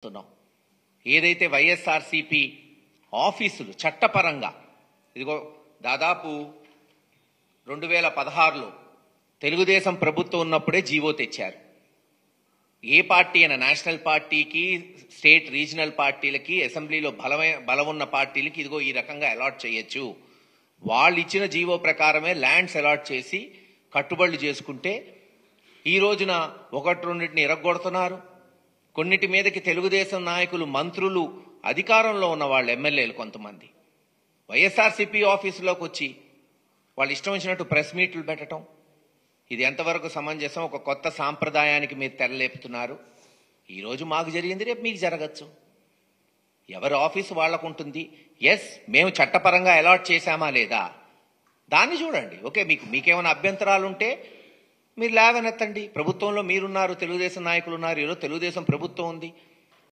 చేస్తున్నాం. ఏదైతే వైఎస్ఆర్సీపీ ఆఫీసులు చట్టపరంగా ఇదిగో దాదాపు 2016లో తెలుగుదేశం ప్రభుత్వం ఉన్నప్పుడే జీవో తెచ్చారు. ఏ పార్టీ అయినా నేషనల్ పార్టీకి, స్టేట్ రీజనల్ పార్టీలకి, అసెంబ్లీలో బలం ఉన్న పార్టీలకి ఇదిగో ఈ రకంగా అలాట్ చేయొచ్చు. వాళ్ళు ఇచ్చిన జీవో ప్రకారమే ల్యాండ్స్ అలాట్ చేసి కట్టుబడులు చేసుకుంటే ఈ రోజున ఒకటి రెండింటిని ఇరగొడుతున్నారు. కొన్నిటి మీదకి తెలుగుదేశం నాయకులు, మంత్రులు, అధికారంలో ఉన్న వాళ్ళు, ఎమ్మెల్యేలు కొంతమంది వైఎస్ఆర్సీపీ ఆఫీసులోకి వచ్చి వాళ్ళు ఇష్టం వచ్చినట్టు ప్రెస్ మీట్లు పెట్టడం, ఇది ఎంతవరకు సమంజసం? ఒక కొత్త సాంప్రదాయానికి మీరు తెరలేపుతున్నారు. ఈరోజు మాకు జరిగింది రేపు మీకు జరగచ్చు. ఎవరి ఆఫీసు వాళ్లకు ఉంటుంది. ఎస్, మేము చట్టపరంగా అలాట్ చేశామా లేదా దాన్ని చూడండి. ఓకే, మీకేమైనా అభ్యంతరాలు ఉంటే మీరు లేవనెత్తండి. ప్రభుత్వంలో మీరున్నారు, తెలుగుదేశం నాయకులు ఉన్నారు, ఈరోజు తెలుగుదేశం ప్రభుత్వం ఉంది.